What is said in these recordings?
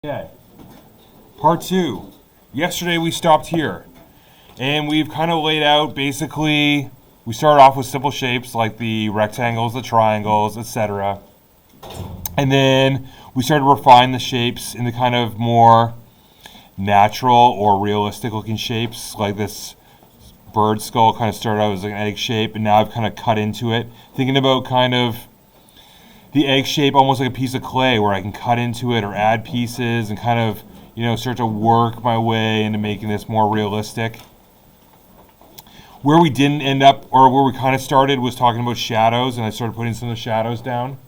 Okay. Part two. Yesterday we stopped here, and we've kind of laid out basically. We started off with simple shapes like the rectangles, the triangles, etc. And then we started to refine the shapes into kind of more natural or realistic looking shapes, like this bird skull kind of started out as an egg shape, and now I've kind of cut into it, thinking about kind of the egg shape almost like a piece of clay where I can cut into it or add pieces and kind of, start to work my way into making this more realistic. Where we didn't end up, or where we kind of started, was talking about shadows, and I started putting some of the shadows down.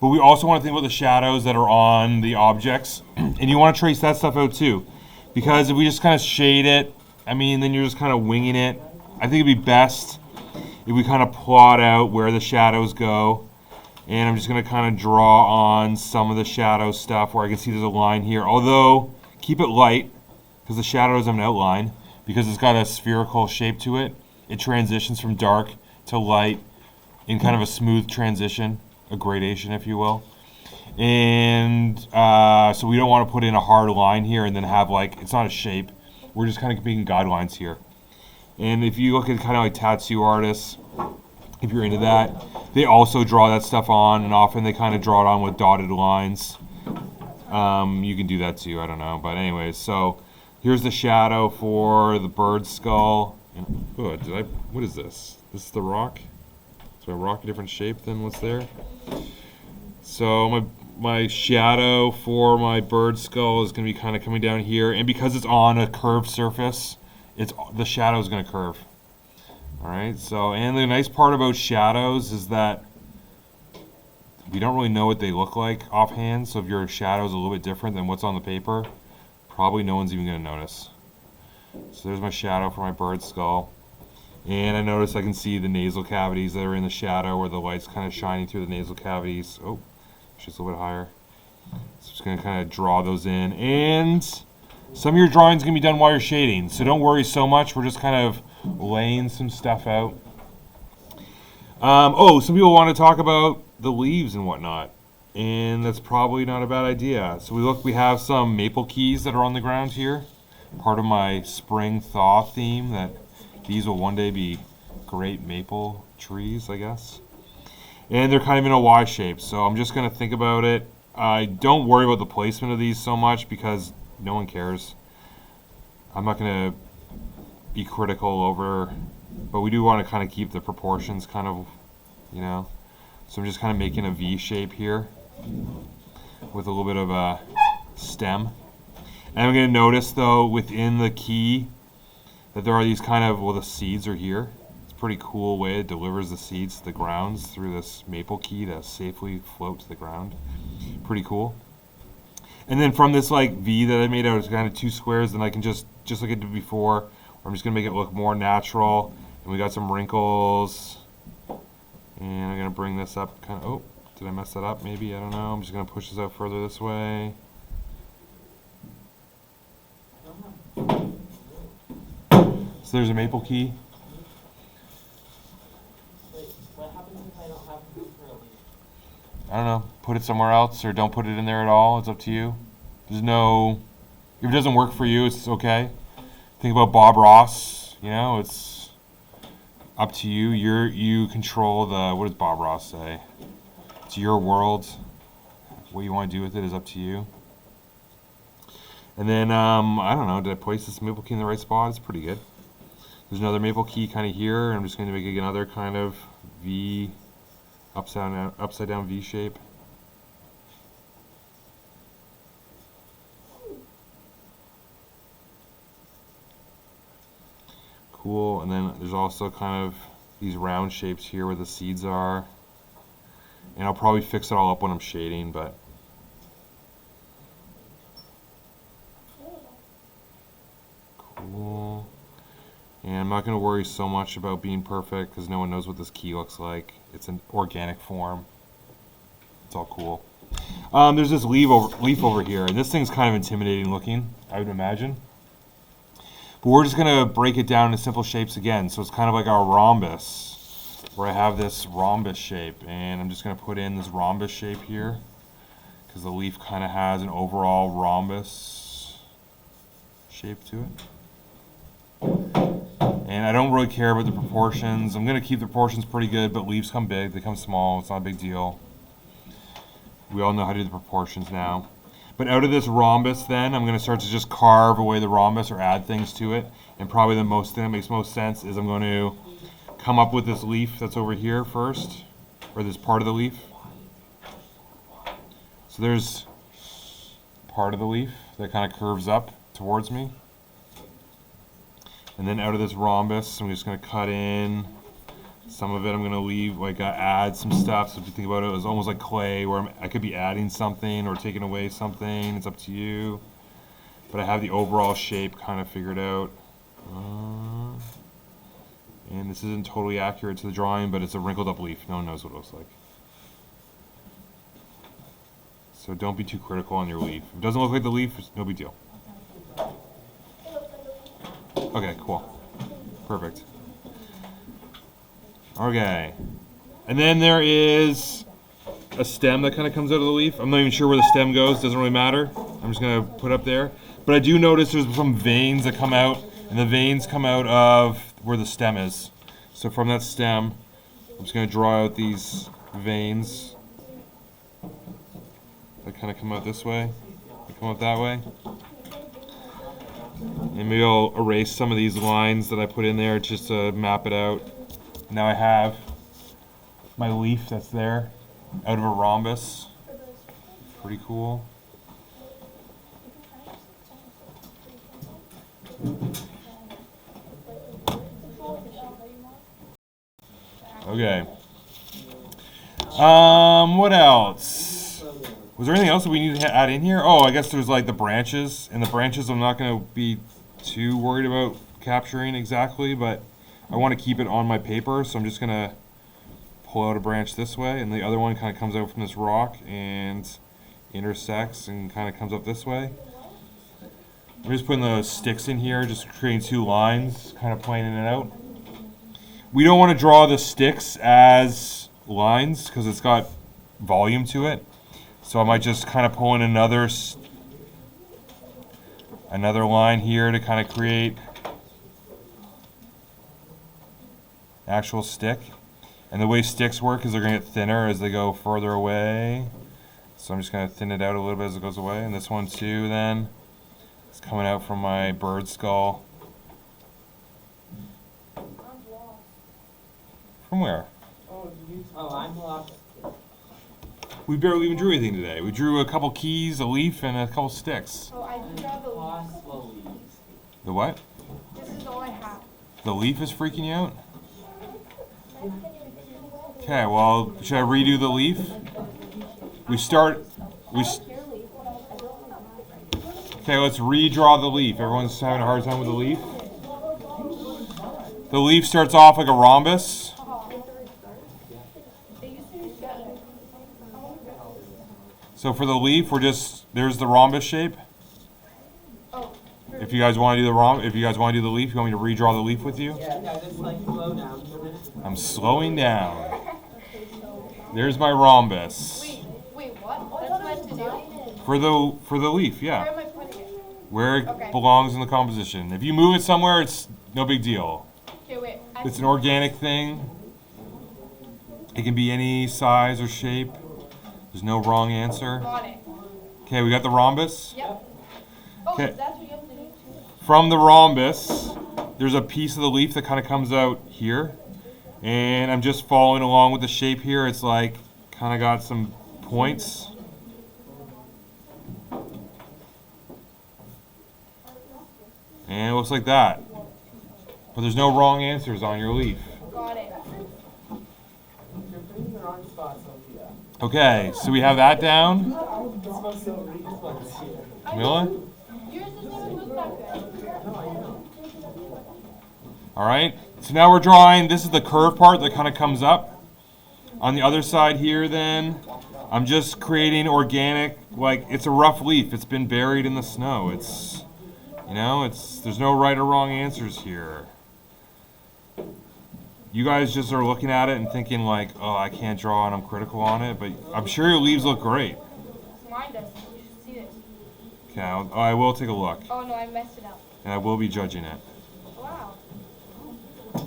But we also want to think about the shadows that are on the objects, and you want to trace that stuff out too. Because if we just kind of shade it, then you're just kind of winging it. I think it'd be best if we kind of plot out where the shadows go. And I'm just going to kind of draw on some of the shadow stuff where I can see there's a line here. Although, keep it light, because the shadow doesn't have an outline, because it's got a spherical shape to it. It transitions from dark to light in kind of a smooth transition, a gradation, if you will. And so we don't want to put in a hard line here and then have it's not a shape. We're just kind of making guidelines here. And if you look at kind of like tattoo artists, if you're into that, they also draw that stuff on, and often they kind of draw it on with dotted lines. You can do that too, I don't know. But anyways, so here's the shadow for the bird skull. What is this? This is the rock? Is my rock a different shape than what's there? So my shadow for my bird skull is going to be kind of coming down here. And because it's on a curved surface, the shadow is going to curve. Alright, and the nice part about shadows is that we don't really know what they look like offhand, so if your shadow is a little bit different than what's on the paper, probably no one's even going to notice. So there's my shadow for my bird skull. And I notice I can see the nasal cavities that are in the shadow where the light's kind of shining through the nasal cavities. Oh, just a little bit higher. So just going to kind of draw those in. And some of your drawing's going to be done while you're shading, so don't worry so much. We're just kind of laying some stuff out. Some people want to talk about the leaves and whatnot, and that's probably not a bad idea. So we have some maple keys that are on the ground here, part of my spring thaw theme, that these will one day be great maple trees, I guess. And they're kind of in a Y shape, so I'm just going to think about it. I don't worry about the placement of these so much because no one cares. I'm not going to be critical over, but we do want to kind of keep the proportions kind of, So I'm just kind of making a V shape here with a little bit of a stem. And I'm going to notice though within the key that there are these kind of, the seeds are here. It's a pretty cool way it delivers the seeds to the grounds through this maple key to safely float to the ground. Pretty cool. And then from this V that I made out, it's kind of two squares, then I can just like I did before, I'm just going to make it look more natural. And we got some wrinkles. And I'm going to bring this up kind of, did I mess that up maybe? I don't know. I'm just going to push this out further this way. So there's a maple key. What happens if I don't have room for a leaf? I don't know. Put it somewhere else or don't put it in there at all. It's up to you. If it doesn't work for you, it's okay. Think about Bob Ross, it's up to you. You control what does Bob Ross say? It's your world. What you want to do with it is up to you. And then, I don't know, did I place this maple key in the right spot? It's pretty good. There's another maple key kind of here. I'm just going to make another kind of V, upside down V shape. Cool, and then there's also kind of these round shapes here where the seeds are. And I'll probably fix it all up when I'm shading, but cool. And I'm not going to worry so much about being perfect because no one knows what this key looks like. It's an organic form. It's all cool. There's this leaf over here, and this thing's kind of intimidating looking, I would imagine. But we're just going to break it down into simple shapes again. So it's kind of like our rhombus, where I have this rhombus shape. And I'm just going to put in this rhombus shape here. because the leaf kind of has an overall rhombus shape to it. And I don't really care about the proportions. I'm going to keep the proportions pretty good, but leaves come big, they come small, it's not a big deal. We all know how to do the proportions now. But out of this rhombus then, I'm going to start to just carve away the rhombus or add things to it. And probably the most thing that makes most sense is I'm going to come up with this leaf that's over here first, or this part of the leaf. So there's part of the leaf that kind of curves up towards me. And then out of this rhombus, I'm just going to cut in some of it. I'm going to leave, like, add some stuff. So if you think about it, it's almost like clay, where I could be adding something or taking away something. It's up to you. But I have the overall shape kind of figured out. And this isn't totally accurate to the drawing, but it's a wrinkled up leaf. No one knows what it looks like. So don't be too critical on your leaf. If it doesn't look like the leaf, it's no big deal. Okay, cool. Perfect. Okay. And then there is a stem that kind of comes out of the leaf. I'm not even sure where the stem goes. Doesn't really matter. I'm just going to put it up there. But I do notice there's some veins that come out, and the veins come out of where the stem is. So from that stem, I'm just going to draw out these veins that kind of come out this way. They come out that way. And maybe I'll erase some of these lines that I put in there just to map it out. Now I have my leaf that's there out of a rhombus. Pretty cool. Okay. What else? Was there anything else that we need to add in here? Oh, I guess there's like the branches. And the branches I'm not going to be too worried about capturing exactly, but I want to keep it on my paper, so I'm just going to pull out a branch this way, and the other one kind of comes out from this rock and intersects and kind of comes up this way. I'm just putting the sticks in here, just creating two lines, kind of planing it out. We don't want to draw the sticks as lines because it's got volume to it. So I might just kind of pull in another line here to kind of create actual stick. And the way sticks work is they're going to get thinner as they go further away. So I'm just going to thin it out a little bit as it goes away. And this one too then, it's coming out from my bird skull. From where? Oh, I'm lost. We barely even drew anything today. We drew a couple keys, a leaf, and a couple sticks. Oh, I do have the leaf. Possible leaves. The what? This is all I have. The leaf is freaking you out? Okay, well, should I redo the leaf? Okay, let's redraw the leaf. Everyone's having a hard time with the leaf. The leaf starts off like a rhombus. So for the leaf, there's the rhombus shape. If you guys want to do the leaf, you want me to redraw the leaf with you? Yeah, just like slow down. I'm slowing down. There's my rhombus. Wait, what? That's what to do? For the leaf, yeah. Where am I putting it? Where it Okay. belongs in the composition. If you move it somewhere, it's no big deal. Okay, wait. It's an organic thing. It can be any size or shape. There's no wrong answer. Got it. Okay, we got the rhombus. Yep. Oh, Okay. that's what you have to do too. From the rhombus, there's a piece of the leaf that kind of comes out here. And I'm just following along with the shape here. It's like kind of got some points. And it looks like that. But there's no wrong answers on your leaf. Got it. You're putting the wrong spots on here. Okay, so we have that down. This one's so weak, this one's here. Camilla? Yours doesn't even look that good. No, I know. All right, so now we're drawing, this is the curved part that kind of comes up. On the other side here then, I'm just creating organic, like it's a rough leaf. It's been buried in the snow. It's, there's no right or wrong answers here. You guys just are looking at it and thinking like, oh, I can't draw and I'm critical on it, but I'm sure your leaves look great. Mine Okay, I will take a look, Oh no, I messed it up. and I will be judging it. Wow.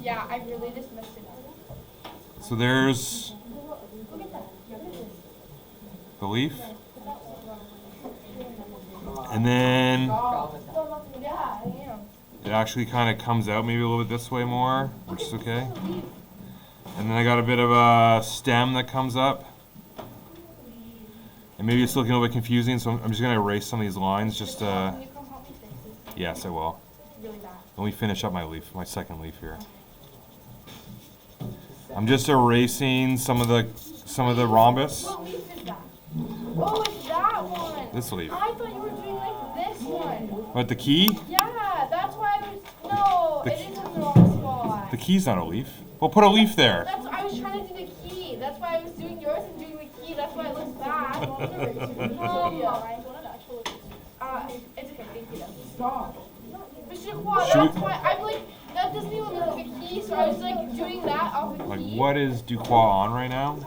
Yeah, I really just messed it up. So there's Look at that. Look at this. the leaf. And then Yeah, I am. it actually kind of comes out maybe a little bit this way more, which is okay. And then I got a bit of a stem that comes up. And maybe it's looking a little bit confusing, so I'm just going to erase some of these lines just Can you come help me fix this? yes, I will. It's really bad. Let me finish up my leaf, my second leaf here. I'm just erasing some of the rhombus. What leaf is that? Oh, it's that one. This leaf. I thought you were doing like this one. What, the key? Yeah, that's why I was. No, The it is in the wrong spot. The key's not a leaf. Well, put a leaf there. That's I was trying to do the key. That's why I was doing yours and doing the key. That's why it looks bad. It's okay. Thank you. Stop. That's why I'm like that doesn't even look like a key. So I was like doing that off a Like, key. what is Duquois on right now?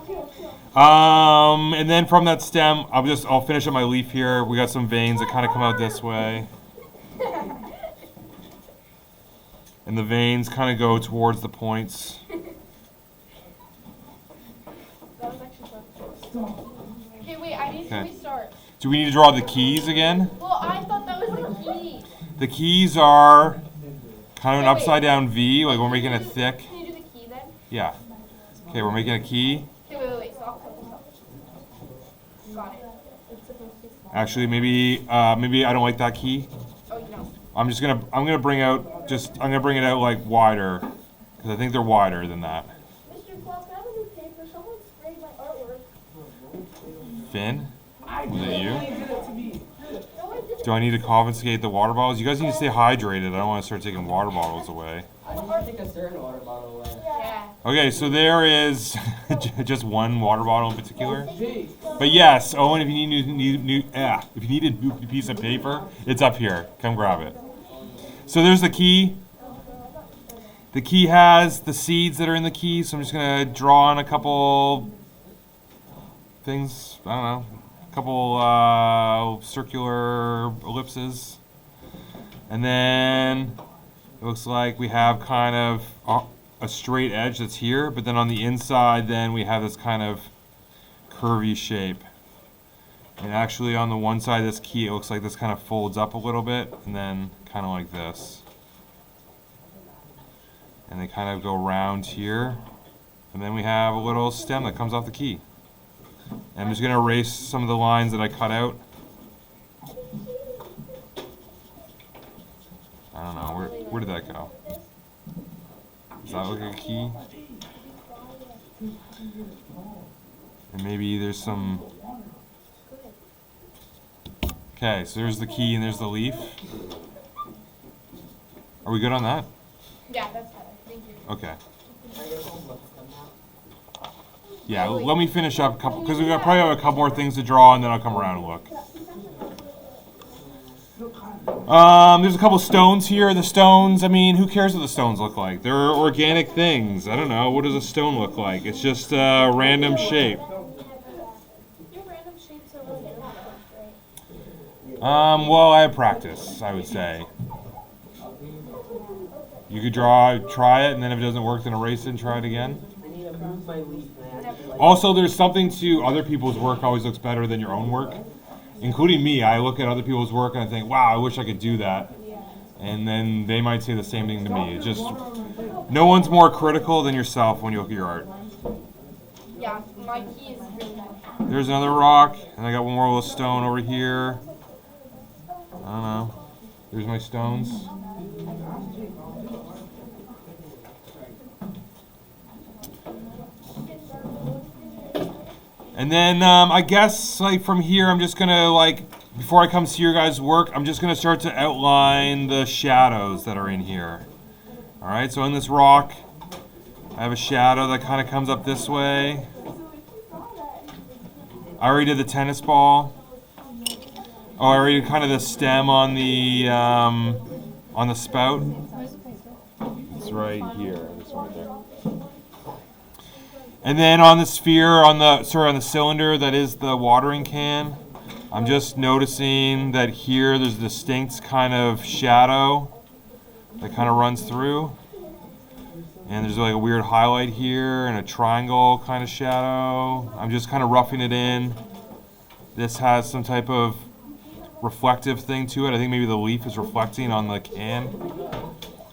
And then from that stem, I'll finish up my leaf here. We got some veins that kind of come out this way. And the veins kind of go towards the points. That was actually fun. Okay, wait. I need to Okay. restart. Do we need to draw the keys again? Well, I thought that was the key. The keys are kind of an Wait, wait. upside down V, like we're making it thick. Can you do the key then? Yeah. Okay, we're making a key. Okay, wait. Stop. Got it. It's supposed to be small. Actually, maybe I don't like that key. Oh, you know. I'm gonna bring it out like wider, because I think they're wider than that. Mr. Claus, I have a new paper. Someone sprayed my artwork. Finn, I was it did you? it to me. No, I didn't. Do I need to confiscate the water bottles? You guys need to stay hydrated. I don't want to start taking water bottles away. I can take a certain water bottle away. Yeah. Okay, so there is just one water bottle in particular. Gee, But yes, Owen, if you if you need a new piece of paper, it's up here. Come grab it. So there's the key. The key has the seeds that are in the key, so I'm just gonna draw on a couple things. I don't know, a couple circular ellipses, and then it looks like we have kind of a straight edge that's here, but then on the inside, then we have this kind of curvy shape. And actually on the one side of this key, it looks like this kind of folds up a little bit, and then kind of like this. And they kind of go round here. And then we have a little stem that comes off the key. And I'm just going to erase some of the lines that I cut out. I don't know, where did that go? Does that look like a key? And maybe there's some... Okay, so there's the key and there's the leaf. Are we good on that? Yeah, that's better. Thank you. Okay. Yeah, let me finish up a couple, because we probably have a couple more things to draw, and then I'll come around and look. There's a couple stones here. The stones, I mean, who cares what the stones look like? They're organic things. I don't know. What does a stone look like? It's just a random shape. Your random shapes are really good, right? Well, I have practice, I would say. You could try it, and then if it doesn't work, then erase it and try it again. I need to move my leaf, man. Also, there's something to other people's work always looks better than your own work. Including me, I look at other people's work and I think, wow, I wish I could do that. And then they might say the same thing to me. It's just, no one's more critical than yourself when you look at your art. Yeah, my key is really bad. There's another rock, and I got one more little stone over here. I don't know. There's my stones. And then I guess like from here, I'm just gonna before I come see your guys' work, I'm just gonna start to outline the shadows that are in here. All right, so in this rock, I have a shadow that kind of comes up this way. I already did the tennis ball. Oh, I already did kind of the stem on the spout. It's right here. This one right there. And then on the sphere, on the cylinder that is the watering can, I'm just noticing that here there's a distinct kind of shadow that kind of runs through. And there's like a weird highlight here and a triangle kind of shadow. I'm just kind of roughing it in. This has some type of reflective thing to it. I think maybe the leaf is reflecting on the can.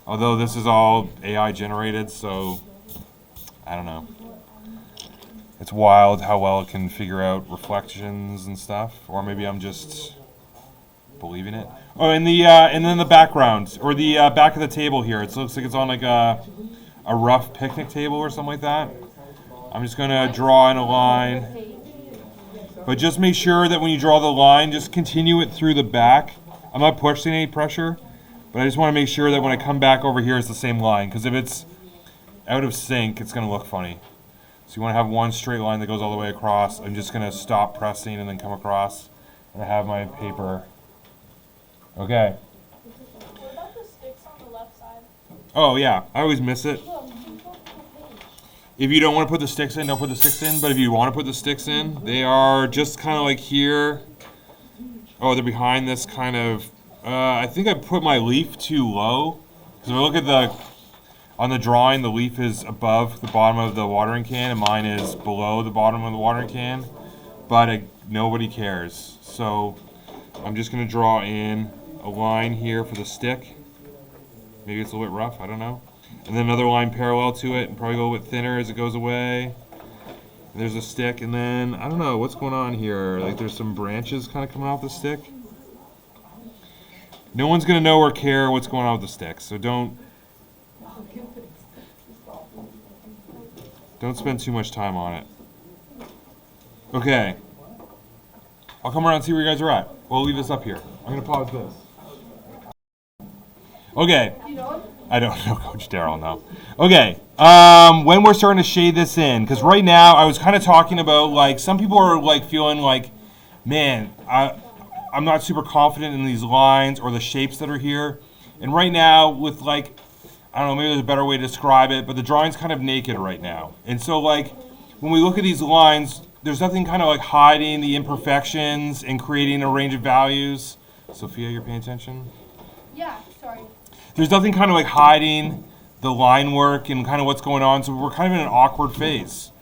Although this is all AI generated, so I don't know. It's wild how well it can figure out reflections and stuff. Or maybe I'm just believing it. Oh, and then the background, or the back of the table here. It looks like it's on like a rough picnic table or something like that. I'm just gonna draw in a line. But just make sure that when you draw the line, just continue it through the back. I'm not pushing any pressure, but I just want to make sure that when I come back over here, it's the same line. Because if it's out of sync, it's going to look funny. So you want to have one straight line that goes all the way across. I'm just going to stop pressing and then come across. And I have my paper. Okay. What about the sticks on the left side? Oh, yeah. I always miss it. If you don't want to put the sticks in, don't put the sticks in. But if you want to put the sticks in, they are just kind of like here. Oh, they're behind this kind of... I think I put my leaf too low. Because if I look at on the drawing, the leaf is above the bottom of the watering can, and mine is below the bottom of the watering can. But nobody cares. So I'm just going to draw in a line here for the stick. Maybe it's a little bit rough, I don't know. And then another line parallel to it, and probably go a little bit thinner as it goes away. And there's a stick, and then, I don't know, what's going on here? Like there's some branches kind of coming off the stick. No one's going to know or care what's going on with the stick, so don't spend too much time on it. Okay. I'll come around and see where you guys are at. We'll leave this up here. I'm going to pause this. Okay. I don't know, Coach Darryl, no. Okay, when we're starting to shade this in, because right now I was kind of talking about, like, some people are, like, feeling like, man, I'm not super confident in these lines or the shapes that are here. And right now, with, like, I don't know, maybe there's a better way to describe it, but the drawing's kind of naked right now. And so, like, when we look at these lines, there's nothing kind of, like, hiding the imperfections and creating a range of values. Sophia, you're paying attention? Yeah, sorry. There's nothing kind of like hiding the line work and kind of what's going on, so we're kind of in an awkward phase.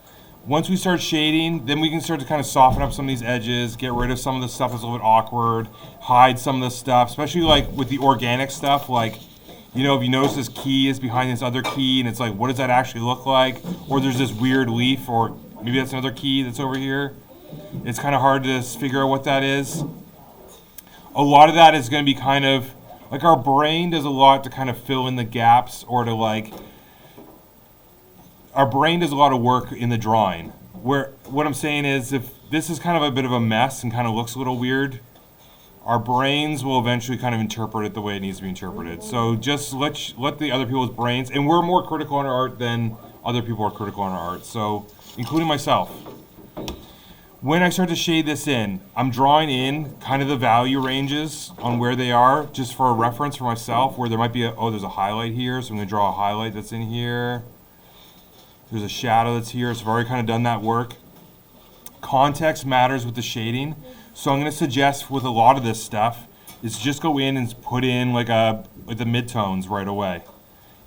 Once we start shading, then we can start to kind of soften up some of these edges, get rid of some of the stuff that's a little bit awkward, hide some of the stuff, especially like with the organic stuff, like, you know, if you notice this key is behind this other key, and it's like, what does that actually look like? Or there's this weird leaf, or maybe that's another key that's over here. It's kind of hard to figure out what that is. A lot of that is going to be kind of, like our brain does a lot to kind of fill in the gaps, or to like, our brain does a lot of work in the drawing. Where, what I'm saying is, if this is kind of a bit of a mess and kind of looks a little weird, our brains will eventually kind of interpret it the way it needs to be interpreted. So just let the other people's brains, and we're more critical on our art than other people are critical on our art, so including myself. When I start to shade this in, I'm drawing in kind of the value ranges on where they are, just for a reference for myself, where there might be there's a highlight here, so I'm going to draw a highlight that's in here. There's a shadow that's here, so I've already kind of done that work. Context matters with the shading, so I'm going to suggest with a lot of this stuff is just go in and put in like the midtones right away.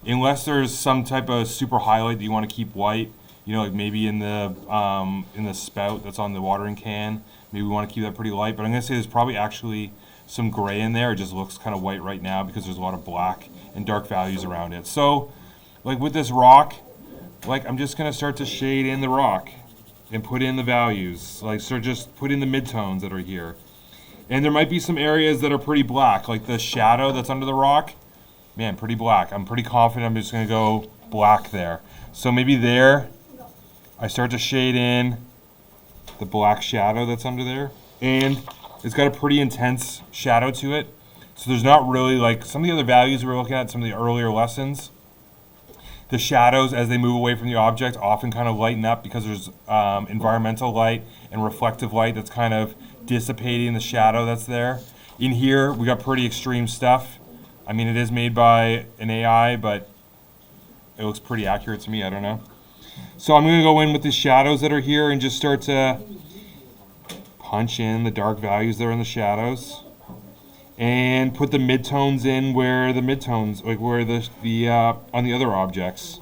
Unless there's some type of super highlight that you want to keep white. You know, like maybe in the spout that's on the watering can, maybe we want to keep that pretty light. But I'm going to say there's probably actually some gray in there. It just looks kind of white right now because there's a lot of black and dark values around it. So, like with this rock, like I'm just going to start to shade in the rock and put in the values. Like, so just put in the midtones that are here. And there might be some areas that are pretty black, like the shadow that's under the rock. Man, pretty black. I'm pretty confident I'm just going to go black there. So maybe there, I start to shade in the black shadow that's under there, and it's got a pretty intense shadow to it. So there's not really, like some of the other values we were looking at, some of the earlier lessons, the shadows as they move away from the object often kind of lighten up because there's environmental light and reflective light that's kind of dissipating the shadow that's there. In here, we got pretty extreme stuff. I mean, it is made by an AI, but it looks pretty accurate to me, I don't know. So I'm going to go in with the shadows that are here and just start to punch in the dark values that are in the shadows, and put the midtones in where the midtones, like where the on the other objects.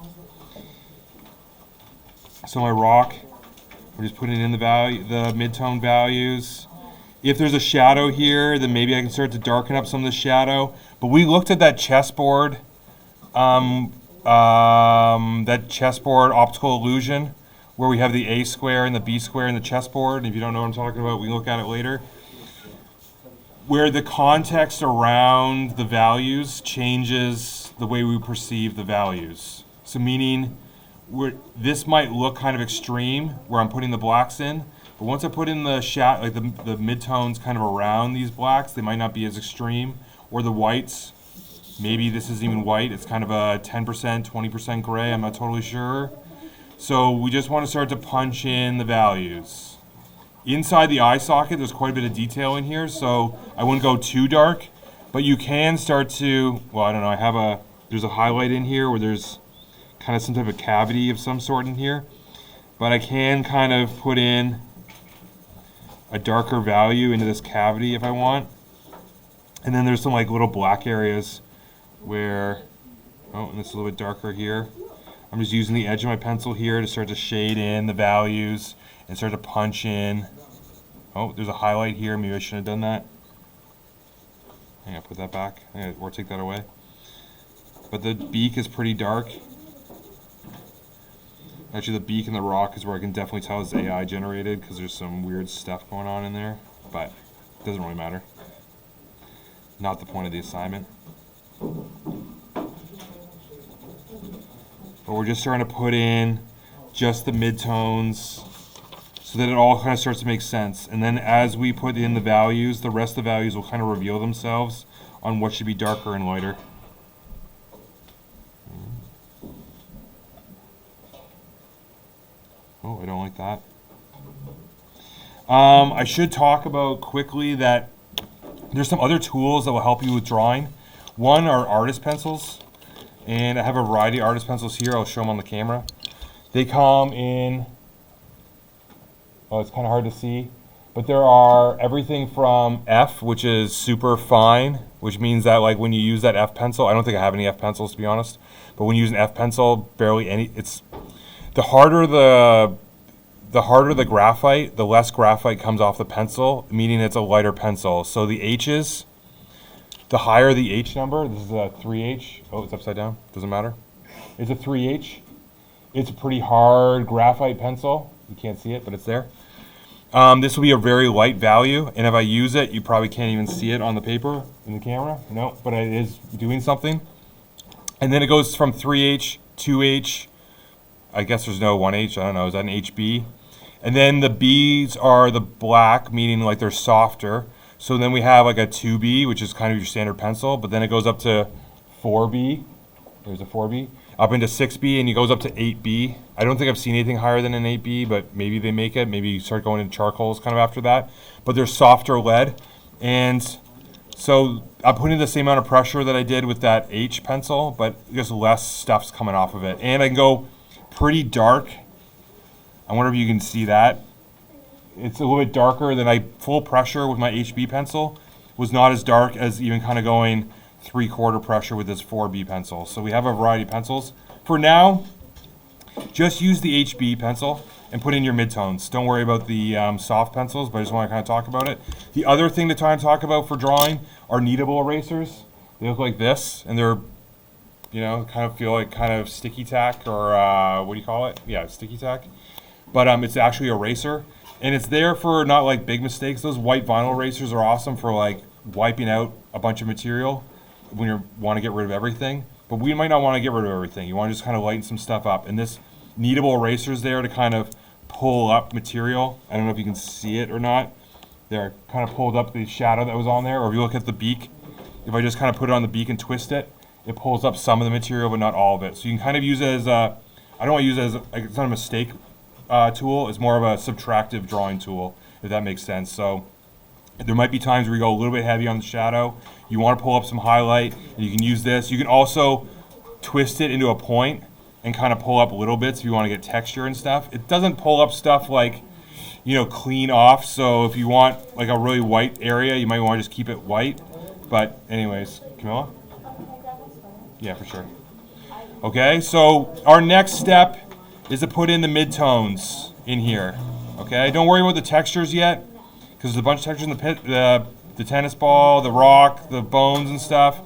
So my rock, we're just putting in the midtone values. If there's a shadow here, then maybe I can start to darken up some of the shadow. But we looked at that chessboard, optical illusion, where we have the A square and the B square in the chessboard. And if you don't know what I'm talking about, we look at it later. Where the context around the values changes the way we perceive the values. So meaning, this might look kind of extreme where I'm putting the blacks in, but once I put in the like the midtones kind of around these blacks, they might not be as extreme. Or the whites, maybe this isn't even white, it's kind of a 10%, 20% gray, I'm not totally sure. So we just want to start to punch in the values. Inside the eye socket, there's quite a bit of detail in here, so I wouldn't go too dark, but you can start to, well, I don't know, there's a highlight in here where there's kind of some type of cavity of some sort in here, but I can kind of put in a darker value into this cavity if I want. And then there's some like little black areas where, oh, and this is a little bit darker here. I'm just using the edge of my pencil here to start to shade in the values and start to punch in. Oh, there's a highlight here. Maybe I shouldn't have done that. I'm gonna put that back, or take that away. But the beak is pretty dark. Actually, the beak and the rock is where I can definitely tell it's AI generated because there's some weird stuff going on in there, but it doesn't really matter. Not the point of the assignment. But we're just starting to put in just the midtones so that it all kind of starts to make sense. And then as we put in the values, the rest of the values will kind of reveal themselves on what should be darker and lighter. Oh, I don't like that. I should talk about quickly that there's some other tools that will help you with drawing. One are artist pencils, and I have a variety of artist pencils here. I'll show them on the camera. They come in, oh, it's kind of hard to see, but there are everything from F, which is super fine, which means that like when you use that F pencil, I don't think I have any F pencils to be honest, but when you use an F pencil, barely any, the harder the graphite, the less graphite comes off the pencil, meaning it's a lighter pencil. So the H's, the higher the H number, this is a 3H. Oh, it's upside down, doesn't matter. It's a 3H. It's a pretty hard graphite pencil. You can't see it, but it's there. This will be a very light value, and if I use it, you probably can't even see it on the paper in the camera. No, but it is doing something. And then it goes from 3H, 2H, I guess there's no 1H, I don't know, is that an HB? And then the B's are the black, meaning like they're softer. So then we have like a 2B, which is kind of your standard pencil, but then it goes up to 4B, there's a 4B, up into 6B, and it goes up to 8B. I don't think I've seen anything higher than an 8B, but maybe they make it. Maybe you start going into charcoals kind of after that. But they're softer lead. And so I'm putting the same amount of pressure that I did with that H pencil, but just less stuff's coming off of it. And I can go pretty dark. I wonder if you can see that. It's a little bit darker than full pressure with my HB pencil was not as dark as even kind of going 3/4 pressure with this 4B pencil. So we have a variety of pencils. For now, just use the HB pencil and put in your midtones. Don't worry about the soft pencils, but I just want to kind of talk about it. The other thing to try and talk about for drawing are kneadable erasers. They look like this, and they're, you know, kind of feel like kind of sticky tack, or what do you call it? Yeah, sticky tack. But it's actually a eraser, and it's there for not like big mistakes. Those white vinyl erasers are awesome for like wiping out a bunch of material when you want to get rid of everything. But we might not want to get rid of everything. You want to just kind of lighten some stuff up. And this kneadable eraser is there to kind of pull up material. I don't know if you can see it or not. There, kind of pulled up the shadow that was on there. Or if you look at the beak, if I just kind of put it on the beak and twist it, it pulls up some of the material, but not all of it. So you can kind of use it as a, I don't want to use it as, it's not a mistake tool. It's more of a subtractive drawing tool, if that makes sense. So there might be times where you go a little bit heavy on the shadow. You want to pull up some highlight, and you can use this. You can also twist it into a point and kind of pull up little bits if you want to get texture and stuff. It doesn't pull up stuff like, clean off. So if you want like a really white area, you might want to just keep it white. But anyways, Camilla? Yeah, for sure. Okay, so our next step is to put in the midtones in here. Okay, don't worry about the textures yet, because there's a bunch of textures in the pit, the tennis ball, the rock, the bones and stuff.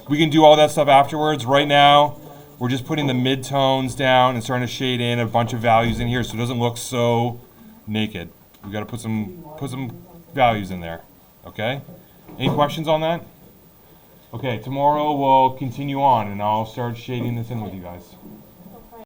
We can do all that stuff afterwards. Right now, we're just putting the midtones down and starting to shade in a bunch of values in here so it doesn't look so naked. We got to put some values in there. Okay? Any questions on that? Okay, tomorrow we'll continue on and I'll start shading this in with you guys.